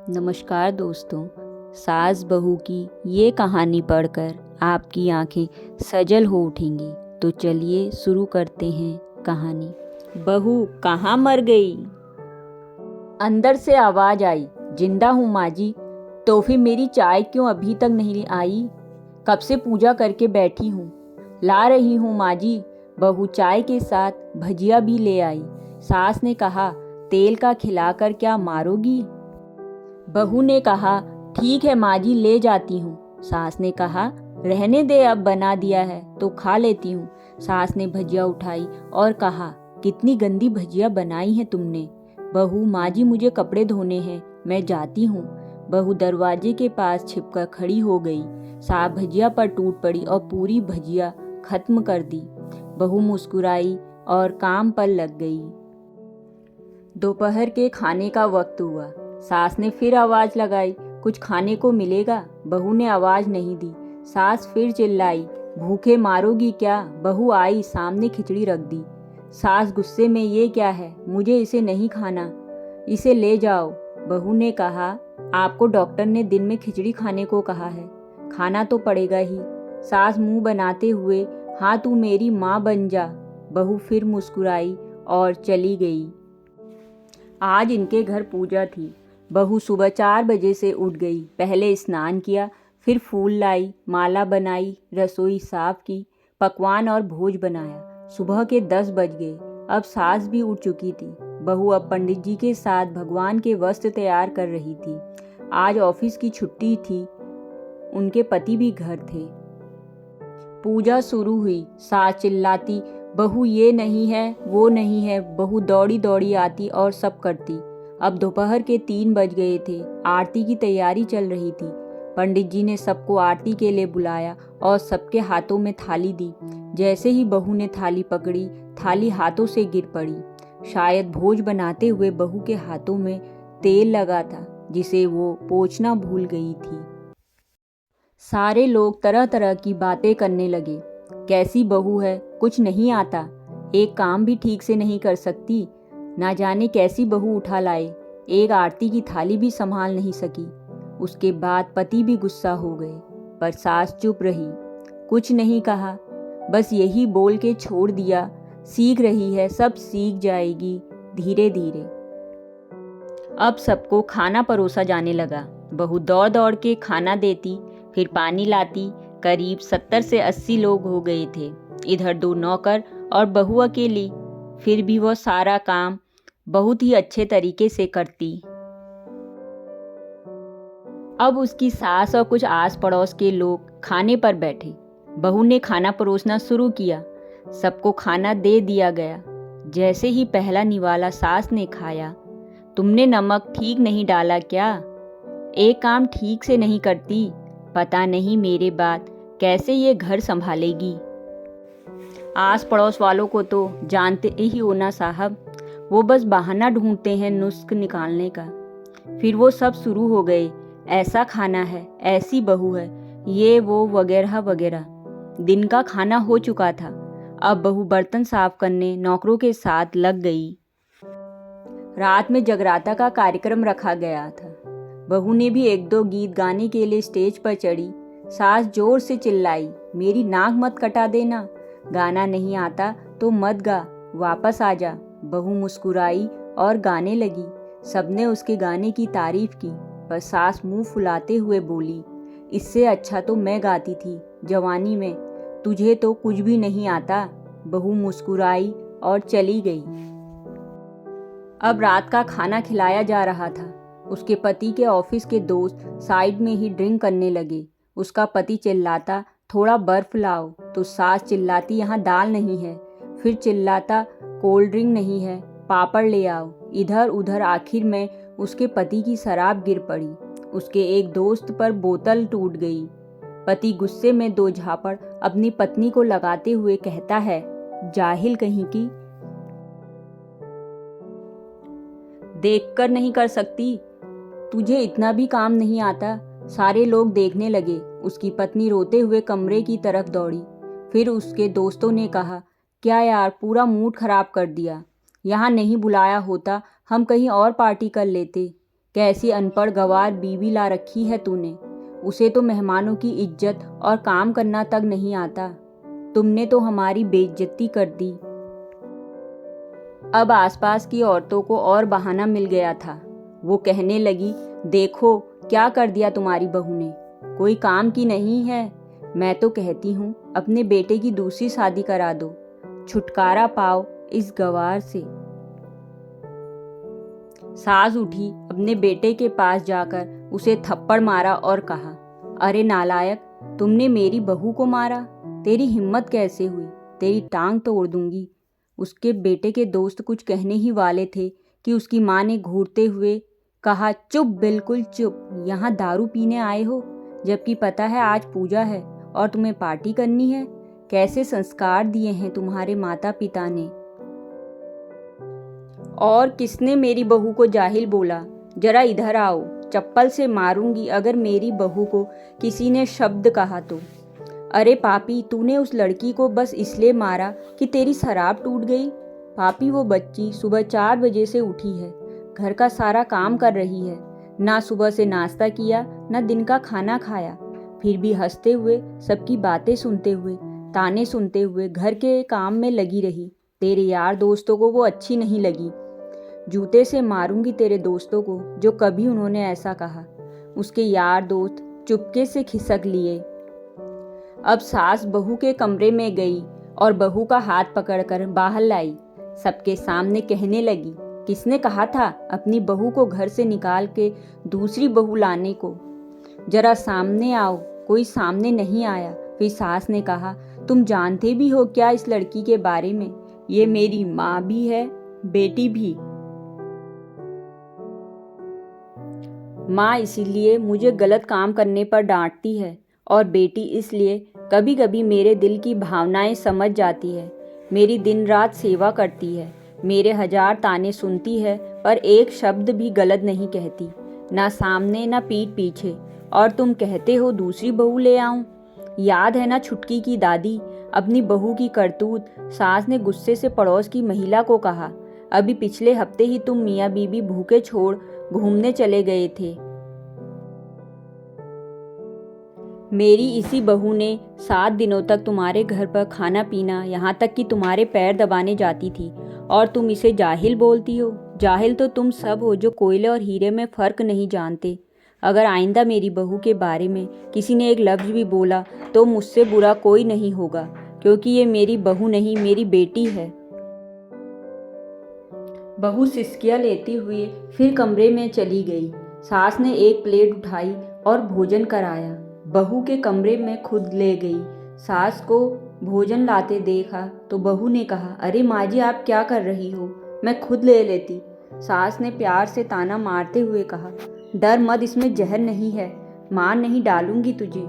नमस्कार दोस्तों। सास बहू की ये कहानी पढ़कर आपकी आंखें सजल हो उठेंगी। तो चलिए शुरू करते हैं कहानी। बहू कहाँ मर गई? अंदर से आवाज आई, जिंदा हूँ माँ जी। तो फिर मेरी चाय क्यों अभी तक नहीं आई? कब से पूजा करके बैठी हूँ। ला रही हूँ माँ जी। बहू चाय के साथ भजिया भी ले आई। सास ने कहा, तेल का खिलाकर क्या मारोगी? बहू ने कहा, ठीक है माँ जी, ले जाती हूँ। सास ने कहा, रहने दे, अब बना दिया है तो खा लेती हूँ। सास ने भजिया उठाई और कहा, कितनी गंदी भजिया बनाई है तुमने। बहू, माँ जी मुझे कपड़े धोने हैं, मैं जाती हूँ। बहू दरवाजे के पास छिपकर खड़ी हो गई। सास भजिया पर टूट पड़ी और पूरी भजिया खत्म कर दी। बहू मुस्कुराई और काम पर लग गई। दोपहर के खाने का वक्त हुआ। सास ने फिर आवाज लगाई, कुछ खाने को मिलेगा? बहू ने आवाज नहीं दी। सास फिर चिल्लाई, भूखे मारोगी क्या? बहू आई, सामने खिचड़ी रख दी। सास गुस्से में, ये क्या है? मुझे इसे नहीं खाना, इसे ले जाओ। बहू ने कहा, आपको डॉक्टर ने दिन में खिचड़ी खाने को कहा है, खाना तो पड़ेगा ही। सास मुंह बनाते हुए, हाँ तू मेरी माँ बन जा। बहू फिर मुस्कुराई और चली गई। आज इनके घर पूजा थी। बहू सुबह 4 बजे से उठ गई। पहले स्नान किया, फिर फूल लाई, माला बनाई, रसोई साफ की, पकवान और भोज बनाया। सुबह के 10 बज गए। अब सास भी उठ चुकी थी। बहू अब पंडित जी के साथ भगवान के वस्त्र तैयार कर रही थी। आज ऑफिस की छुट्टी थी, उनके पति भी घर थे। पूजा शुरू हुई। सास चिल्लाती, बहू ये नहीं है, वो नहीं है। बहू दौड़ी दौड़ी आती और सब करती। अब दोपहर के 3 बज गए थे। आरती की तैयारी चल रही थी। पंडित जी ने सबको आरती के लिए बुलाया और सबके हाथों में थाली दी। जैसे ही बहू ने थाली पकड़ी, थाली हाथों से गिर पड़ी। शायद भोज बनाते हुए बहू के हाथों में तेल लगा था, जिसे वो पोंछना भूल गई थी। सारे लोग तरह तरह की बातें करने लगे। कैसी बहू है, कुछ नहीं आता, एक काम भी ठीक से नहीं कर सकती, ना जाने कैसी बहू उठा लाए, एक आरती की थाली भी संभाल नहीं सकी। उसके बाद पति भी गुस्सा हो गए, पर सास चुप रही, कुछ नहीं कहा, बस यही बोल के छोड़ दिया, सीख रही है, सब सीख जाएगी धीरे धीरे। अब सबको खाना परोसा जाने लगा। बहू दौड़ दौड़ के खाना देती, फिर पानी लाती। करीब 70 से 80 लोग हो गए थे। इधर 2 नौकर और बहू अकेली। फिर भी वह सारा काम बहुत ही अच्छे तरीके से करती। अब उसकी सास और कुछ आस पड़ोस के लोग खाने पर बैठे। बहू ने खाना परोसना शुरू किया। सबको खाना दे दिया गया। जैसे ही पहला निवाला सास ने खाया, तुमने नमक ठीक नहीं डाला क्या? एक काम ठीक से नहीं करती, पता नहीं मेरे बाद कैसे ये घर संभालेगी। आस पड़ोस वालों को तो जानते ही हो ना साहब, वो बस बहाना ढूंढते हैं नुस्ख निकालने का। फिर वो सब शुरू हो गए, ऐसा खाना है, ऐसी बहू है, ये वो वगैरह वगैरह। दिन का खाना हो चुका था। अब बहू बर्तन साफ करने नौकरों के साथ लग गई। रात में जगराता का कार्यक्रम रखा गया था। बहू ने भी 1-2 गीत गाने के लिए स्टेज पर चढ़ी। सास जोर से चिल्लाई, मेरी नाक मत कटा देना, गाना नहीं आता तो मत गा, वापस आ जा। बहू मुस्कुराई और गाने लगी। सबने उसके गाने की तारीफ की, पर सास मुंह फुलाते हुए बोली, इससे अच्छा तो मैं गाती थी जवानी में, तुझे तो कुछ भी नहीं आता। बहू मुस्कुराई और चली गई। अब रात का खाना खिलाया जा रहा था। उसके पति के ऑफिस के दोस्त साइड में ही ड्रिंक करने लगे। उसका पति चिल्लाता, थोड़ा बर्फ लाओ, तो सास चिल्लाती, यहाँ दाल नहीं है। फिर चिल्लाता, कोल्ड ड्रिंक नहीं है, पापड़ ले आओ। इधर उधर आखिर में उसके पति की शराब गिर पड़ी। उसके एक दोस्त पर बोतल टूट गई। पति गुस्से में 2 झापड़ अपनी पत्नी को लगाते हुए कहता है, जाहिल कहीं की, देखकर नहीं कर सकती, तुझे इतना भी काम नहीं आता। सारे लोग देखने लगे। उसकी पत्नी रोते हुए कमरे की तरफ दौड़ी। फिर उसके दोस्तों ने कहा, क्या यार, पूरा मूड खराब कर दिया, यहाँ नहीं बुलाया होता, हम कहीं और पार्टी कर लेते। कैसी अनपढ़ गंवार बीवी ला रखी है तूने। उसे तो मेहमानों की इज्जत और काम करना तक नहीं आता। तुमने तो हमारी बेइज्जती कर दी। अब आसपास की औरतों को और बहाना मिल गया था। वो कहने लगी, देखो क्या कर दिया तुम्हारी बहू ने, कोई काम की नहीं है। मैं तो कहती हूँ अपने बेटे की दूसरी शादी करा दो, छुटकारा पाओ इस गंवार से। सास उठी, अपने बेटे के पास जाकर उसे थप्पड़ मारा और कहा, अरे नालायक, तुमने मेरी बहू को मारा, तेरी हिम्मत कैसे हुई, तेरी टांग तोड़ दूंगी। उसके बेटे के दोस्त कुछ कहने ही वाले थे कि उसकी माँ ने घूरते हुए कहा, चुप, बिल्कुल चुप, यहाँ दारू पीने आए हो, जबकि पता है आज पूजा है और तुम्हें पार्टी करनी है। कैसे संस्कार दिए हैं तुम्हारे माता पिता ने। और किसने मेरी बहू को जाहिल बोला, जरा इधर आओ, चप्पल से मारूंगी अगर मेरी बहू को किसी ने शब्द कहा तो। अरे पापी, तूने उस लड़की को बस इसलिए मारा कि तेरी शराब टूट गई। पापी, वो बच्ची सुबह 4 बजे से उठी है, घर का सारा काम कर रही है, ना सुबह से नाश्ता किया ना दिन का खाना खाया, फिर भी हंसते हुए, सबकी बातें सुनते हुए, ताने सुनते हुए घर के काम में लगी रही। तेरे यार दोस्तों को वो अच्छी नहीं लगी। जूते से मारूंगी तेरे दोस्तों को जो कभी उन्होंने ऐसा कहा। उसके यार दोस्त चुपके से खिसक लिए। अब सास बहू के कमरे में गई और बहू का हाथ पकड़कर बाहर लाई। सबके सामने कहने लगी, किसने कहा था अपनी बहू को घर से निकाल के दूसरी बहू लाने को। जरा सामने आओ। कोई सामने नहीं आया। फिर सास ने कहा, तुम जानते भी हो क्या इस लड़की के बारे में, ये मेरी माँ भी है, बेटी भी। माँ इसीलिए मुझे गलत काम करने पर डांटती है और बेटी इसलिए कभी कभी मेरे दिल की भावनाएं समझ जाती है। मेरी दिन रात सेवा करती है, मेरे 1000 ताने सुनती है, पर एक शब्द भी गलत नहीं कहती, ना सामने ना पीठ पीछे। और तुम कहते हो दूसरी बहू ले आऊं। याद है ना छुटकी की दादी, अपनी बहू की करतूत। सास ने गुस्से से पड़ोस की महिला को कहा, अभी पिछले हफ्ते ही तुम मियाँ बीबी भूखे छोड़ घूमने चले गए थे। मेरी इसी बहू ने 7 दिनों तक तुम्हारे घर पर खाना पीना, यहाँ तक कि तुम्हारे पैर दबाने जाती थी, और तुम इसे जाहिल बोलती हो। जाहिल तो तुम सब हो जो कोयले और हीरे में फ़र्क नहीं जानते। अगर आइंदा मेरी बहू के बारे में किसी ने एक लफ्ज़ भी बोला तो मुझसे बुरा कोई नहीं होगा, क्योंकि ये मेरी बहू नहीं, मेरी बेटी है। बहू सिसकियाँ लेती हुई फिर कमरे में चली गई। सास ने एक प्लेट उठाई और भोजन कराया। बहू के कमरे में खुद ले गई। सास को भोजन लाते देखा तो बहू ने कहा, अरे माँ जी, आप क्या कर रही हो, मैं खुद ले लेती। सास ने प्यार से ताना मारते हुए कहा, डर मत, इसमें जहर नहीं है, मार नहीं डालूंगी तुझे।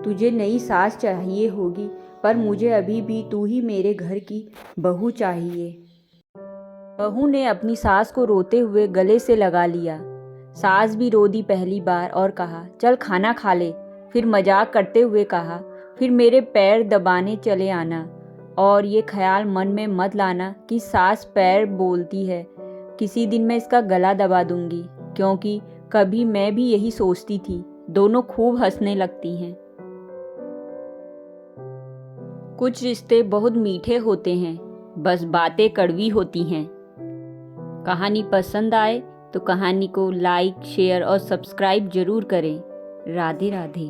तुझे नई सास चाहिए होगी, पर मुझे अभी भी तू ही मेरे घर की बहू चाहिए। बहू ने अपनी सास को रोते हुए गले से लगा लिया। सास भी रो दी पहली बार और कहा, चल खाना खा ले। फिर मजाक करते हुए कहा, फिर मेरे पैर दबाने चले आना, और ये ख्याल मन में मत लाना कि सास पैर बोलती है। किसी दिन मैं इसका गला दबा दूंगी, क्योंकि कभी मैं भी यही सोचती थी। दोनों खूब हंसने लगती हैं। कुछ रिश्ते बहुत मीठे होते हैं, बस बातें कड़वी होती हैं। कहानी पसंद आए तो कहानी को लाइक, शेयर और सब्सक्राइब जरूर करें। राधे राधे।